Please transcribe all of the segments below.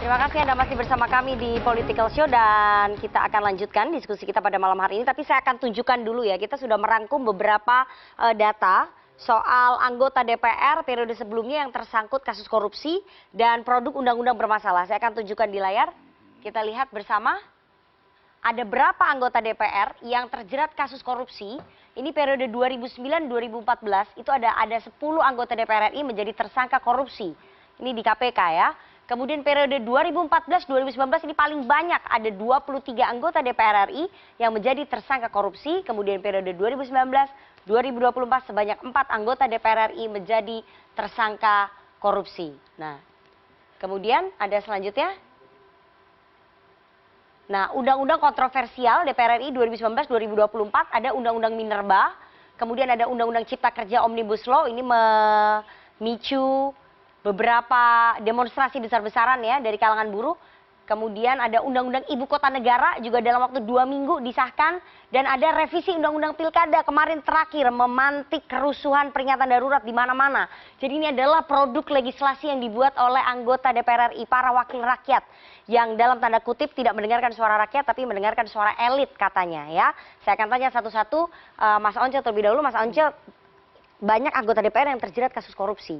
Terima kasih Anda masih bersama kami di Political Show dan kita akan lanjutkan diskusi kita pada malam hari ini. Tapi saya akan tunjukkan dulu ya, kita sudah merangkum beberapa data soal anggota DPR periode sebelumnya yang tersangkut kasus korupsi dan produk undang-undang bermasalah. Saya akan tunjukkan di layar, kita lihat bersama. Ada berapa anggota DPR yang terjerat kasus korupsi? Ini periode 2009-2014 itu ada 10 anggota DPR RI menjadi tersangka korupsi. Ini di KPK ya. Kemudian periode 2014-2019 ini paling banyak, ada 23 anggota DPR RI yang menjadi tersangka korupsi. Kemudian periode 2019-2024 sebanyak 4 anggota DPR RI menjadi tersangka korupsi. Nah, kemudian ada selanjutnya. Nah, undang-undang kontroversial DPR RI 2019-2024 ada undang-undang Minerba, kemudian ada undang-undang Cipta Kerja Omnibus Law, ini memicu beberapa demonstrasi besar-besaran ya dari kalangan buruh. Kemudian ada undang-undang Ibu Kota Negara juga dalam waktu 2 minggu disahkan. Dan ada revisi undang-undang Pilkada kemarin terakhir memantik kerusuhan peringatan darurat di mana-mana. Jadi ini adalah produk legislasi yang dibuat oleh anggota DPR RI, para wakil rakyat. Yang dalam tanda kutip tidak mendengarkan suara rakyat tapi mendengarkan suara elit katanya ya. Saya akan tanya satu-satu Mas Once terlebih dahulu. Mas Once, banyak anggota DPR yang terjerat kasus korupsi.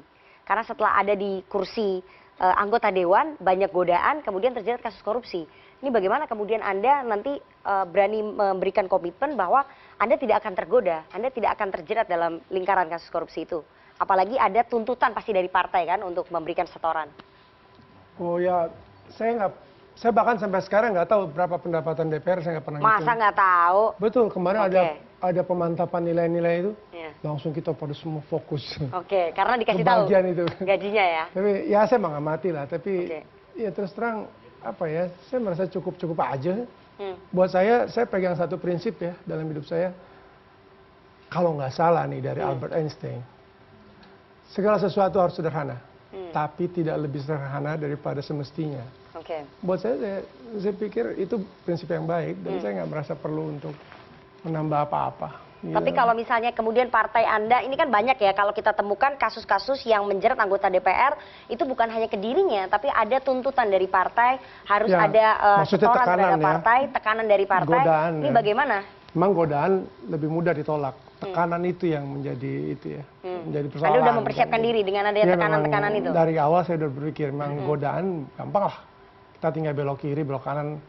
Karena setelah ada di kursi anggota dewan, banyak godaan, kemudian terjerat kasus korupsi. Ini bagaimana kemudian Anda nanti berani memberikan komitmen bahwa Anda tidak akan tergoda, Anda tidak akan terjerat dalam lingkaran kasus korupsi itu. Apalagi ada tuntutan pasti dari partai kan untuk memberikan setoran. Oh ya, saya bahkan sampai sekarang nggak tahu berapa pendapatan DPR, saya nggak pernah Masa hitung. nggak tahu? Betul, kemarin ada pemantapan nilai-nilai itu, langsung kita pada semua fokus. Oke, karena dikasih tahu itu gajinya ya. Tapi ya saya mengamati lah, tapi ya terus terang apa ya, saya merasa cukup aja. Buat saya pegang satu prinsip ya dalam hidup saya. Kalau nggak salah nih dari Albert Einstein, segala sesuatu harus sederhana, tapi tidak lebih sederhana daripada semestinya. Buat saya pikir itu prinsip yang baik dan saya nggak merasa perlu untuk menambah apa-apa. Tapi kalau misalnya kemudian partai Anda, ini kan banyak ya kalau kita temukan kasus-kasus yang menjerat anggota DPR, itu bukan hanya ke dirinya, tapi ada tuntutan dari partai, harus ada setoran terhadap partai, tekanan dari partai. Godaan, ini bagaimana? Memang godaan lebih mudah ditolak, tekanan itu yang menjadi itu ya, menjadi persoalan. Anda sudah mempersiapkan diri dengan adanya tekanan-tekanan itu? Dari awal saya sudah berpikir, memang godaan gampang lah. Kita tinggal belok kiri, belok kanan,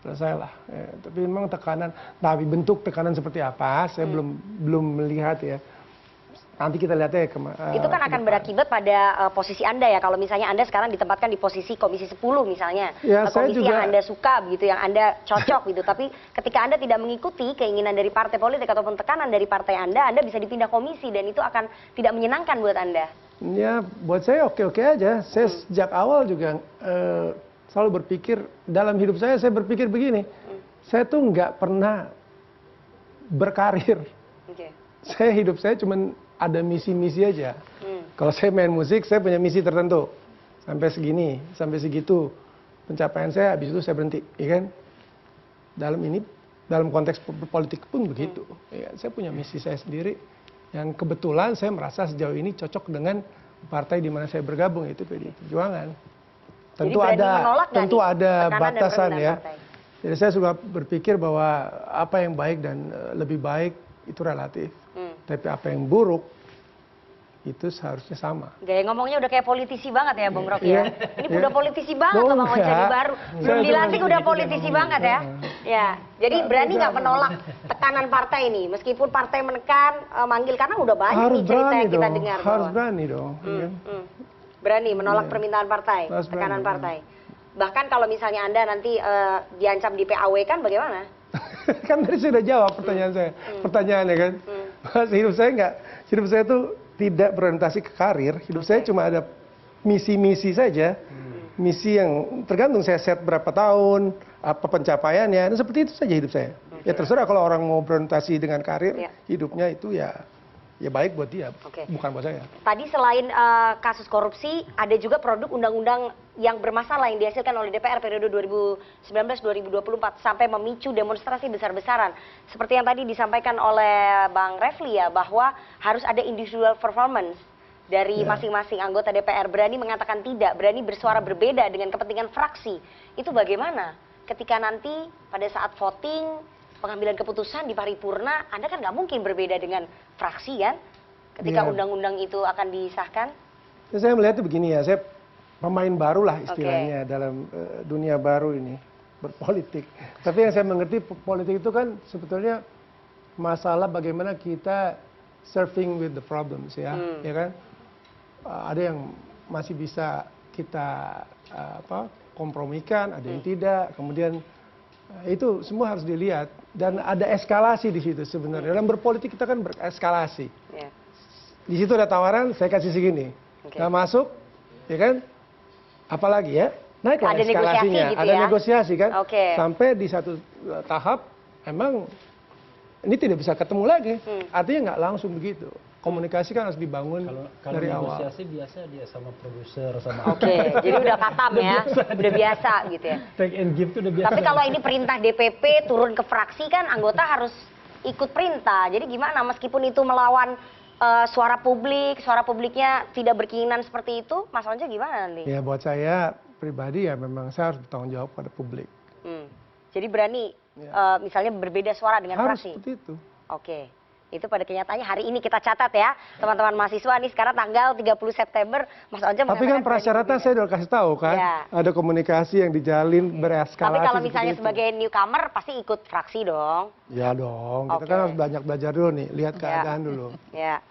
selesai lah. Ya, tapi memang tekanan, tapi bentuk tekanan seperti apa, saya belum melihat ya. Nanti kita lihat ya. Itu kan akan berakibat pada posisi Anda ya, kalau misalnya Anda sekarang ditempatkan di posisi Komisi 10 misalnya. Ya, komisi yang Anda suka begitu, yang Anda cocok gitu. Tapi ketika Anda tidak mengikuti keinginan dari partai politik ataupun tekanan dari partai Anda bisa dipindah komisi dan itu akan tidak menyenangkan buat Anda. Ya, buat saya oke-oke aja. Saya sejak awal juga selalu berpikir, dalam hidup saya berpikir begini, saya tuh nggak pernah berkarir. Saya hidup saya cuma ada misi-misi aja. Kalau saya main musik, saya punya misi tertentu. Sampai segini, sampai segitu. Pencapaian saya, habis itu saya berhenti. Ya kan? Dalam konteks politik pun begitu. Ya, saya punya misi saya sendiri. Yang kebetulan saya merasa sejauh ini cocok dengan partai di mana saya bergabung, yaitu PDI Perjuangan. Tentu ada batasan ya. Jadi saya suka berpikir bahwa apa yang baik dan lebih baik itu relatif. Tapi apa yang buruk itu seharusnya sama. Gaya ngomongnya udah kayak politisi banget ya Bung Rocky ya. Ini udah politisi banget loh Bang Once baru. Belum dilantik udah politisi banget ya. Ya, jadi berani nggak menolak tekanan partai ini meskipun partai menekan, manggil, karena udah banyak nih cerita yang kita dengar. Harus berani dong. Berani menolak permintaan partai, tekanan partai. Bahkan kalau misalnya Anda nanti diancam di PAW kan bagaimana? Kan tadi sudah jawab pertanyaan saya. Pertanyaannya kan, hidup saya tuh tidak berorientasi ke karir. Hidup saya cuma ada misi-misi saja. Misi yang tergantung saya set berapa tahun, apa pencapaiannya, dan seperti itu saja hidup saya. Ya terserah kalau orang mau berorientasi dengan karir, hidupnya itu ya baik buat dia, bukan buat saya. Tadi selain kasus korupsi, ada juga produk undang-undang yang bermasalah yang dihasilkan oleh DPR periode 2019-2024 sampai memicu demonstrasi besar-besaran. Seperti yang tadi disampaikan oleh Bang Refli ya, bahwa harus ada individual performance dari masing-masing anggota DPR berani mengatakan tidak, berani bersuara berbeda dengan kepentingan fraksi. Itu bagaimana? Ketika nanti pada saat voting, pengambilan keputusan di paripurna, Anda kan nggak mungkin berbeda dengan fraksi kan? Ketika undang-undang itu akan disahkan? Saya melihat itu begini ya, saya pemain baru lah istilahnya dalam dunia baru ini, berpolitik. Tapi yang saya mengerti politik itu kan sebetulnya masalah bagaimana kita surfing with the problems ya kan? Ada yang masih bisa kita kompromikan, ada yang tidak. Kemudian itu semua harus dilihat dan ada eskalasi di situ sebenarnya. Dalam berpolitik kita kan bereskalasi. Di situ ada tawaran, saya kasih segini, nggak masuk, ya kan? Apalagi ya, naiklah ada eskalasinya, negosiasi gitu ada ya? negosiasi kan? Sampai di satu tahap, emang ini tidak bisa ketemu lagi. Artinya nggak langsung begitu. Komunikasi kan harus dibangun kalau dari awal. Kalau negosiasi biasa dia sama produser, sama jadi udah katam ya, udah biasa gitu ya. Take and give tuh udah biasa. Tapi kalau ini perintah DPP turun ke fraksi kan anggota harus ikut perintah. Jadi gimana meskipun itu melawan suara publik, suara publiknya tidak berkeinginan seperti itu, Mas Once gimana nanti? Ya buat saya pribadi ya memang saya harus bertanggung jawab pada publik. Jadi berani misalnya berbeda suara dengan harus fraksi? Harus seperti itu. Itu pada kenyataannya hari ini kita catat ya, teman-teman mahasiswa nih sekarang tanggal 30 September, Mas Once Tapi kan prasyaratnya saya udah kasih tahu kan, ada komunikasi yang dijalin bereskalasi. Tapi kalau misalnya sebagai newcomer pasti ikut fraksi dong? Ya dong, kita kan harus banyak belajar dulu nih, lihat keadaan dulu.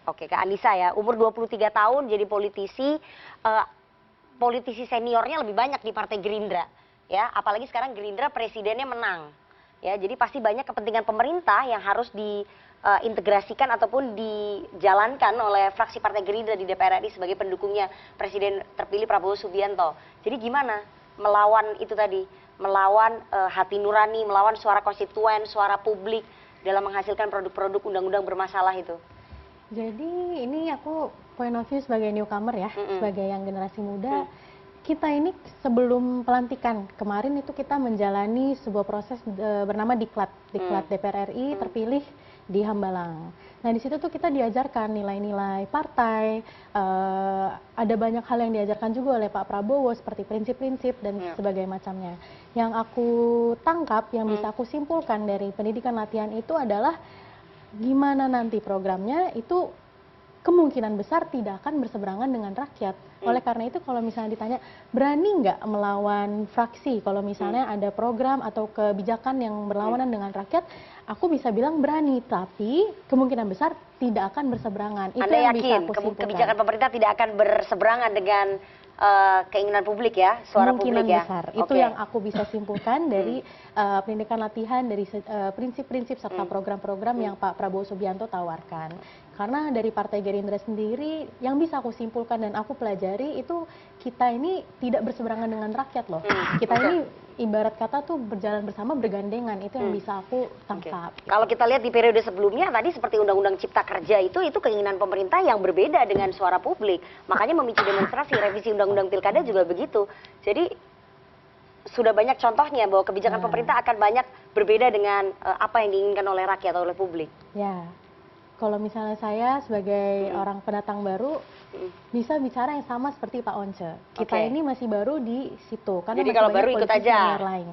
Kak Anissa ya, umur 23 tahun jadi politisi, politisi seniornya lebih banyak di Partai Gerindra, ya, apalagi sekarang Gerindra presidennya menang, ya, jadi pasti banyak kepentingan pemerintah yang harus diintegrasikan ataupun dijalankan oleh fraksi Partai Gerindra di DPR RI sebagai pendukungnya Presiden terpilih Prabowo Subianto. Jadi gimana melawan itu tadi, melawan hati nurani, melawan suara konstituen, suara publik dalam menghasilkan produk-produk undang-undang bermasalah itu? Jadi ini aku point of view sebagai newcomer ya, sebagai yang generasi muda. Kita ini sebelum pelantikan kemarin itu kita menjalani sebuah proses bernama Diklat DPR RI terpilih di Hambalang. Nah di situ tuh kita diajarkan nilai-nilai partai, ada banyak hal yang diajarkan juga oleh Pak Prabowo seperti prinsip-prinsip dan sebagainya macamnya. Yang aku tangkap, yang bisa aku simpulkan dari pendidikan latihan itu adalah gimana nanti programnya itu kemungkinan besar tidak akan berseberangan dengan rakyat. Oleh karena itu kalau misalnya ditanya berani nggak melawan fraksi kalau misalnya ada program atau kebijakan yang berlawanan dengan rakyat, aku bisa bilang berani, tapi kemungkinan besar tidak akan berseberangan. Itu Anda yang yakin bisa aku simpulkan. Kebijakan pemerintah tidak akan berseberangan dengan keinginan publik ya, suara kemungkinan publik ya? besar. Itu yang aku bisa simpulkan dari pendidikan latihan, dari prinsip-prinsip serta program-program yang Pak Prabowo Subianto tawarkan. Karena dari Partai Gerindra sendiri yang bisa aku simpulkan dan aku pelajari itu kita ini tidak berseberangan dengan rakyat loh. Kita ini ibarat kata tuh berjalan bersama bergandengan, itu yang bisa aku tangkap. Kalau kita lihat di periode sebelumnya tadi seperti Undang-Undang Cipta Kerja itu keinginan pemerintah yang berbeda dengan suara publik. Makanya memicu demonstrasi, revisi Undang-Undang Pilkada juga begitu. Jadi sudah banyak contohnya bahwa kebijakan pemerintah akan banyak berbeda dengan apa yang diinginkan oleh rakyat atau oleh publik. Ya. Kalau misalnya saya sebagai orang pendatang baru bisa bicara yang sama seperti Pak Once. Kita ini masih baru di situ karena jadi kalau baru ikut aja. Lain.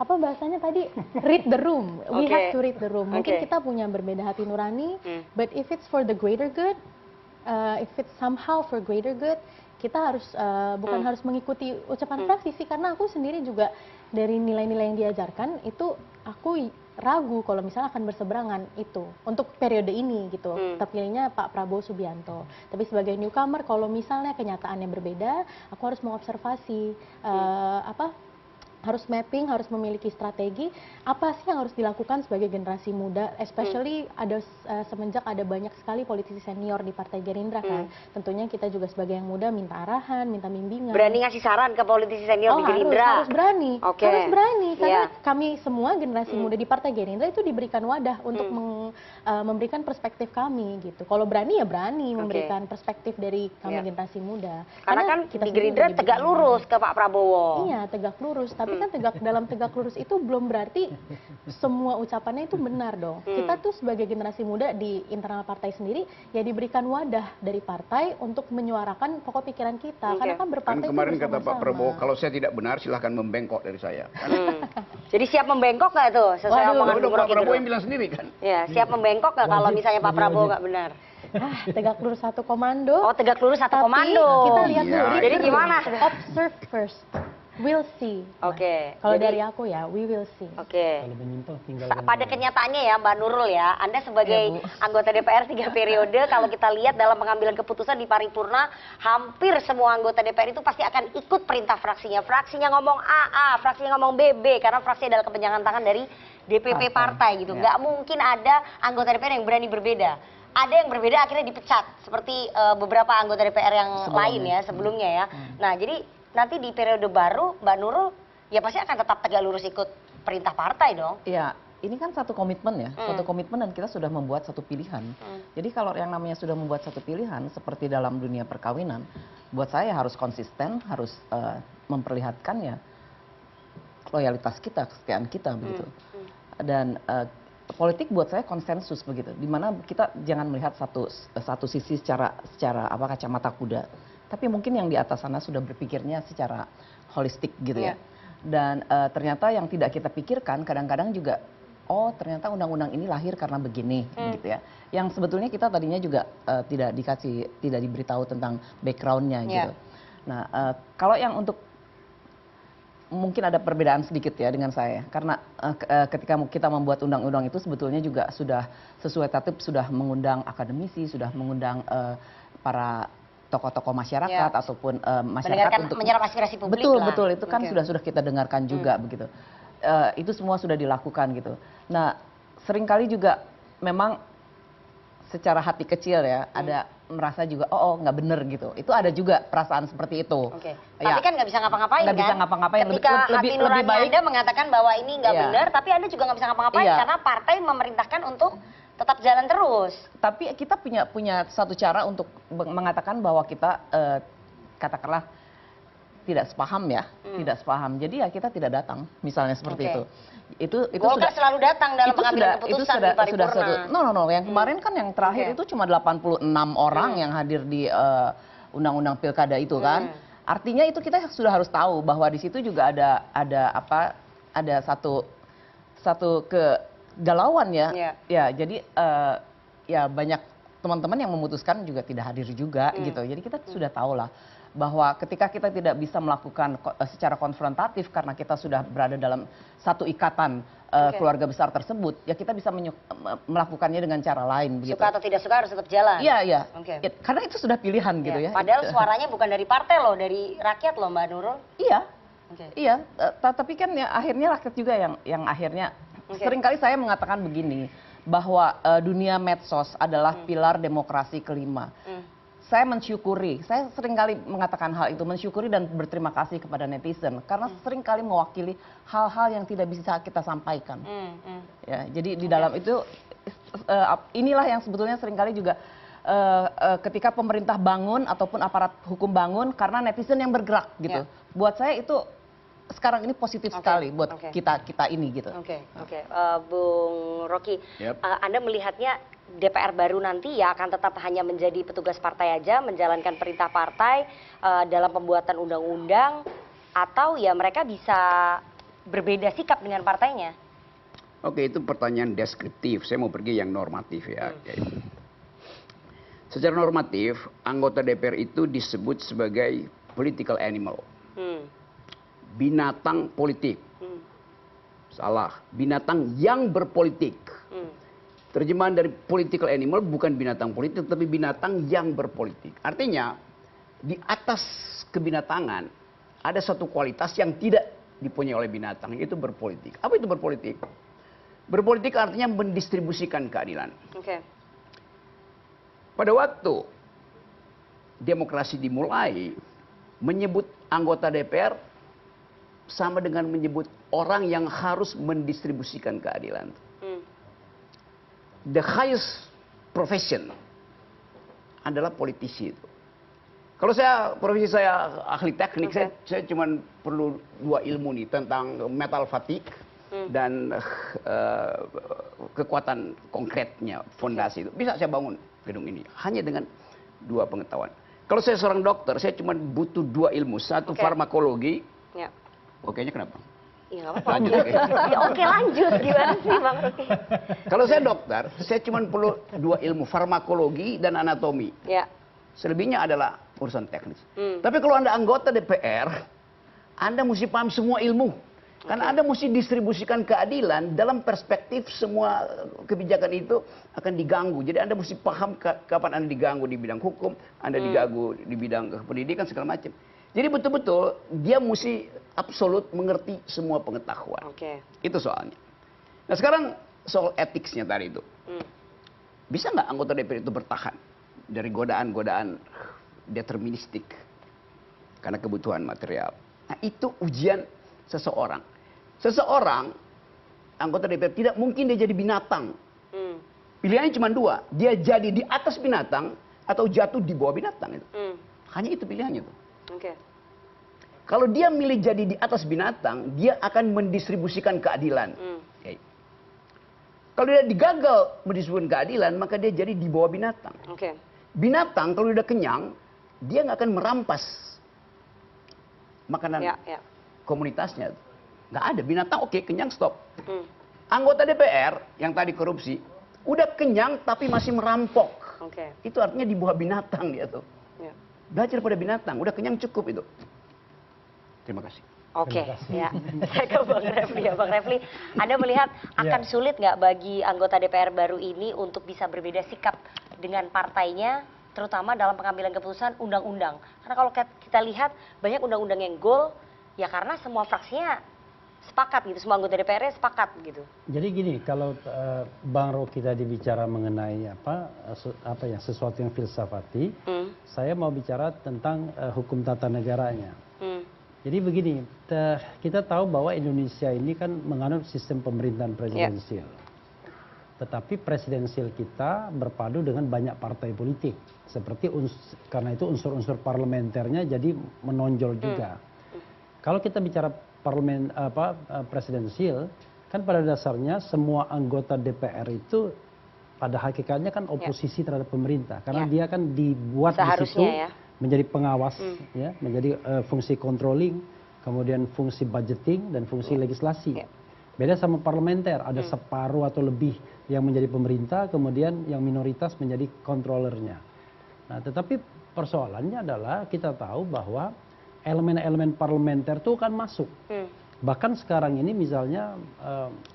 Apa bahasanya tadi? Read the room. We have to read the room. Mungkin kita punya berbeda hati nurani, but if it's for the greater good, if it's somehow for greater good, kita harus bukan harus mengikuti ucapan fraksi sih, karena aku sendiri juga dari nilai-nilai yang diajarkan itu aku ragu kalau misalnya akan berseberangan itu untuk periode ini gitu. Terpilihnya Pak Prabowo Subianto. Tapi sebagai newcomer kalau misalnya kenyataannya berbeda, aku harus mengobservasi harus mapping, harus memiliki strategi apa sih yang harus dilakukan sebagai generasi muda, especially ada semenjak ada banyak sekali politisi senior di Partai Gerindra kan. Tentunya kita juga sebagai yang muda minta arahan, minta bimbingan. Berani ngasih saran ke politisi senior di Gerindra? Harus berani. Harus berani karena kami semua generasi muda di Partai Gerindra itu diberikan wadah untuk memberikan perspektif kami gitu. Kalau berani ya berani memberikan perspektif dari kami generasi muda. Karena kan kita di Gerindra tegak lurus ke Pak Prabowo. Iya, tegak lurus, tapi Tapi kan dalam tegak lurus itu belum berarti semua ucapannya itu benar dong. Kita tuh sebagai generasi muda di internal partai sendiri ya diberikan wadah dari partai untuk menyuarakan pokok pikiran kita. Karena kan berpartai kemarin itu kata Pak Prabowo, kalau saya tidak benar silahkan membengkok dari saya. Jadi siap membengkok nggak tuh sesuai omongan Bung Pak Rocky Prabowo dulu? yang bilang sendiri kan. Ya, siap membengkok nggak kalau misalnya Pak Prabowo nggak benar? Tegak lurus satu komando. Oh, tegak lurus satu Tapi komando. kita lihat dulu. Iya, Jadi gimana? Observe first, we'll see. Oke. Kalau jadi- dari aku ya, we will see. Oke. Kalau menyimpang tinggal Pada kenyataannya ya Mbak Nurul ya, Anda sebagai anggota DPR 3 periode, kalau kita lihat dalam pengambilan keputusan di paripurna, hampir semua anggota DPR itu pasti akan ikut perintah fraksinya. Fraksinya ngomong A, fraksinya ngomong B, karena fraksi adalah kepanjangan tangan dari DPP partai gitu. Nggak mungkin ada anggota DPR yang berani berbeda. Ada yang berbeda akhirnya dipecat, seperti beberapa anggota DPR yang lain ya sebelumnya ya. Nah jadi nanti di periode baru Mbak Nurul ya pasti akan tetap tegak lurus ikut perintah partai dong. Ya, ini kan satu komitmen ya, satu komitmen dan kita sudah membuat satu pilihan. Jadi kalau yang namanya sudah membuat satu pilihan, seperti dalam dunia perkawinan, buat saya harus konsisten, harus memperlihatkan ya loyalitas kita, kesetiaan kita begitu. Dan politik buat saya konsensus begitu, dimana kita jangan melihat satu sisi secara kacamata kuda, tapi mungkin yang di atas sana sudah berpikirnya secara holistik gitu ya. Dan ternyata yang tidak kita pikirkan kadang-kadang juga, oh ternyata undang-undang ini lahir karena begini gitu ya. Yang sebetulnya kita tadinya juga tidak diberitahu tentang backgroundnya gitu. Nah kalau yang untuk mungkin ada perbedaan sedikit ya dengan saya, karena ketika kita membuat undang-undang itu sebetulnya juga sudah sesuai tertib, sudah mengundang akademisi, sudah mengundang para tokoh-tokoh masyarakat ataupun masyarakat untuk menyerap aspirasi publik. Betul itu kan sudah kita dengarkan juga begitu. Itu semua sudah dilakukan gitu. Nah seringkali juga memang secara hati kecil ya ada merasa juga nggak bener gitu. Itu ada juga perasaan seperti itu. Tapi kan nggak bisa ngapa-ngapain kan? Nggak bisa ngapa-ngapain. Ketika hati nurani Anda mengatakan bahwa ini nggak bener, tapi Anda juga nggak bisa ngapa-ngapain karena partai memerintahkan untuk tetap jalan terus. Tapi kita punya satu cara untuk mengatakan bahwa kita katakanlah tidak sepaham ya, tidak sepaham. Jadi ya kita tidak datang, misalnya seperti itu. Itu Golkar selalu datang dalam pengambilan keputusan di paripurna. No. Yang kemarin kan yang terakhir itu cuma 86 orang yang hadir di undang-undang pilkada itu kan. Artinya itu kita sudah harus tahu bahwa di situ juga ada satu kegalauan ya. Ya, jadi ya banyak teman-teman yang memutuskan juga tidak hadir juga gitu. Jadi kita sudah tahu lah bahwa ketika kita tidak bisa melakukan secara konfrontatif karena kita sudah berada dalam satu ikatan keluarga besar tersebut, ya kita bisa melakukannya dengan cara lain. Begitu. Suka atau tidak suka harus tetap jalan. Iya. Karena itu sudah pilihan gitu ya. Padahal suaranya bukan dari partai loh, dari rakyat loh Mbak Nurul. Iya. Tapi kan ya akhirnya rakyat juga yang akhirnya. Seringkali saya mengatakan begini, bahwa dunia medsos adalah pilar demokrasi kelima. Saya mensyukuri, saya seringkali mengatakan hal itu, mensyukuri dan berterima kasih kepada netizen karena seringkali mewakili hal-hal yang tidak bisa kita sampaikan. Ya, jadi di dalam itu inilah yang sebetulnya seringkali juga ketika pemerintah bangun ataupun aparat hukum bangun karena netizen yang bergerak gitu. Buat saya itu sekarang ini positif sekali buat kita ini gitu. Bung Rocky, Anda melihatnya DPR baru nanti ya akan tetap hanya menjadi petugas partai aja, menjalankan perintah partai dalam pembuatan undang-undang, atau ya mereka bisa berbeda sikap dengan partainya? Oke, itu pertanyaan deskriptif. Saya mau pergi yang normatif ya. Secara normatif, anggota DPR itu disebut sebagai political animal. Binatang politik. Salah, binatang yang berpolitik. Terjemahan dari political animal bukan binatang politik, tapi binatang yang berpolitik. Artinya, di atas kebinatangan ada satu kualitas yang tidak dipunyai oleh binatang, yaitu berpolitik. Apa itu berpolitik? Berpolitik artinya mendistribusikan keadilan. Pada waktu demokrasi dimulai, menyebut anggota DPR sama dengan menyebut orang yang harus mendistribusikan keadilan. The highest profession adalah politisi itu. Kalau profesi saya ahli teknik, saya cuma perlu 2 ilmu nih tentang metal fatigue dan kekuatan konkretnya fondasi itu. Bisa saya bangun gedung ini hanya dengan 2 pengetahuan. Kalau saya seorang dokter, saya cuma butuh 2 ilmu. Satu farmakologi. Ya. Okenya kenapa? Ya nggak apa-apa. Lanjut, oke. Ya, oke lanjut, gimana sih Bang Rocky? Kalau saya dokter, saya cuma perlu 2 ilmu, farmakologi dan anatomi. Ya. Selebihnya adalah urusan teknis. Tapi kalau Anda anggota DPR, Anda mesti paham semua ilmu. Karena Anda mesti distribusikan keadilan dalam perspektif semua kebijakan itu akan diganggu. Jadi Anda mesti paham kapan Anda diganggu di bidang hukum, Anda diganggu di bidang pendidikan, segala macam. Jadi betul-betul dia mesti absolut mengerti semua pengetahuan. Itu soalnya. Nah sekarang soal etiknya tadi itu. Bisa nggak anggota DPR itu bertahan dari godaan-godaan deterministik karena kebutuhan material? Nah itu ujian seseorang. Seseorang anggota DPR tidak mungkin dia jadi binatang. Pilihannya cuma 2, dia jadi di atas binatang atau jatuh di bawah binatang itu. Hanya itu pilihannya tuh. Kalau dia milih jadi di atas binatang, dia akan mendistribusikan keadilan. Kalau dia digagal mendistribusikan keadilan, maka dia jadi di bawah binatang. Binatang kalau udah kenyang, dia nggak akan merampas makanan komunitasnya. Nggak ada. Binatang oke, kenyang, stop. Anggota DPR yang tadi korupsi, udah kenyang tapi masih merampok. Itu artinya di bawah binatang dia tuh. Belajar pada binatang, udah kenyang cukup itu. Terima kasih. Ya. Saya ke Bang Refli ya. Bang Refli, Anda melihat akan sulit nggak bagi anggota DPR baru ini untuk bisa berbeda sikap dengan partainya, terutama dalam pengambilan keputusan undang-undang? Karena kalau kita lihat banyak undang-undang yang goal, ya karena semua fraksinya sepakat gitu, semua anggota DPR-nya sepakat gitu. Jadi gini, kalau Bang Rocky tadi bicara mengenai sesuatu yang filsafati, saya mau bicara tentang hukum tata negaranya. Jadi begini, kita tahu bahwa Indonesia ini kan menganut sistem pemerintahan presidensial. Tetapi presidensial kita berpadu dengan banyak partai politik. Seperti karena itu unsur-unsur parlementernya jadi menonjol juga. Kalau kita bicara presidensial, kan pada dasarnya semua anggota DPR itu pada hakikatnya kan oposisi terhadap pemerintah. Karena dia kan dibuat di situ menjadi pengawas, ya, menjadi fungsi controlling, kemudian fungsi budgeting dan fungsi legislasi. Beda sama parlementer, ada separuh atau lebih yang menjadi pemerintah, kemudian yang minoritas menjadi controllernya. Nah, tetapi persoalannya adalah kita tahu bahwa elemen-elemen parlementer itu kan masuk. Bahkan sekarang ini misalnya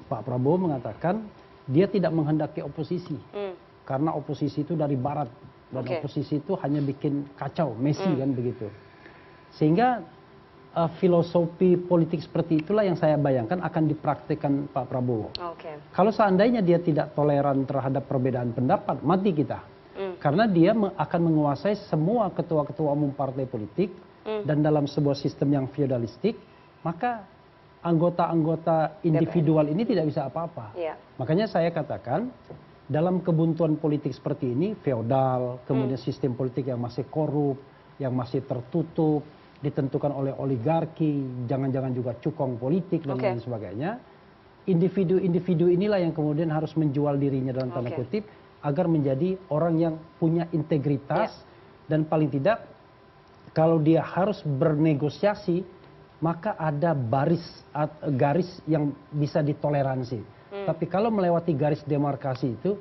Pak Prabowo mengatakan dia tidak menghendaki oposisi, karena oposisi itu dari barat. Dan oposisi itu hanya bikin kacau, messy kan begitu. Sehingga filosofi politik seperti itulah yang saya bayangkan akan dipraktikkan Pak Prabowo. Kalau seandainya dia tidak toleran terhadap perbedaan pendapat, mati kita. Karena dia akan menguasai semua ketua-ketua umum partai politik, dan dalam sebuah sistem yang feodalistik, maka anggota-anggota individual ini tidak bisa apa-apa. Makanya saya katakan, dalam kebuntuan politik seperti ini, feodal, kemudian sistem politik yang masih korup, yang masih tertutup, ditentukan oleh oligarki, jangan-jangan juga cukong politik dan lain sebagainya. Individu-individu inilah yang kemudian harus menjual dirinya dalam tanda kutip, agar menjadi orang yang punya integritas, dan paling tidak, kalau dia harus bernegosiasi, maka ada garis yang bisa ditoleransi. Tapi kalau melewati garis demarkasi itu,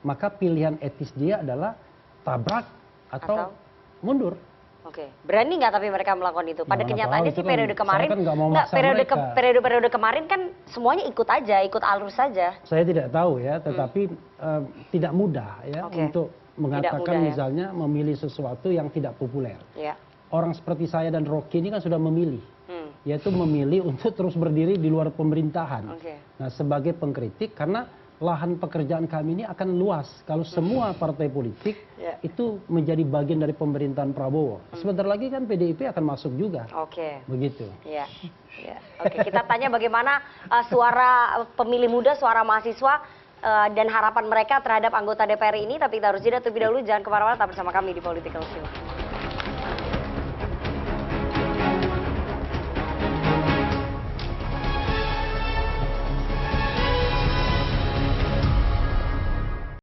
maka pilihan etis dia adalah tabrak atau mundur. Berani nggak tapi mereka melakukan itu? Pada kenyataannya sih periode kemarin, periode kemarin kan semuanya ikut aja, ikut alur saja. Saya tidak tahu ya, tetapi tidak mudah ya untuk mengatakan misalnya memilih sesuatu yang tidak populer. Orang seperti saya dan Rocky ini kan sudah memilih. Yaitu memilih untuk terus berdiri di luar pemerintahan. Nah, sebagai pengkritik, karena lahan pekerjaan kami ini akan luas kalau semua partai politik itu menjadi bagian dari pemerintahan Prabowo. Sebentar lagi kan PDIP akan masuk juga. Begitu. Kita tanya bagaimana suara pemilih muda, suara mahasiswa dan harapan mereka terhadap anggota DPR ini. Tapi kita harus jeda terlebih dahulu. Jangan kemana-mana, tetap bersama kami di Political Show.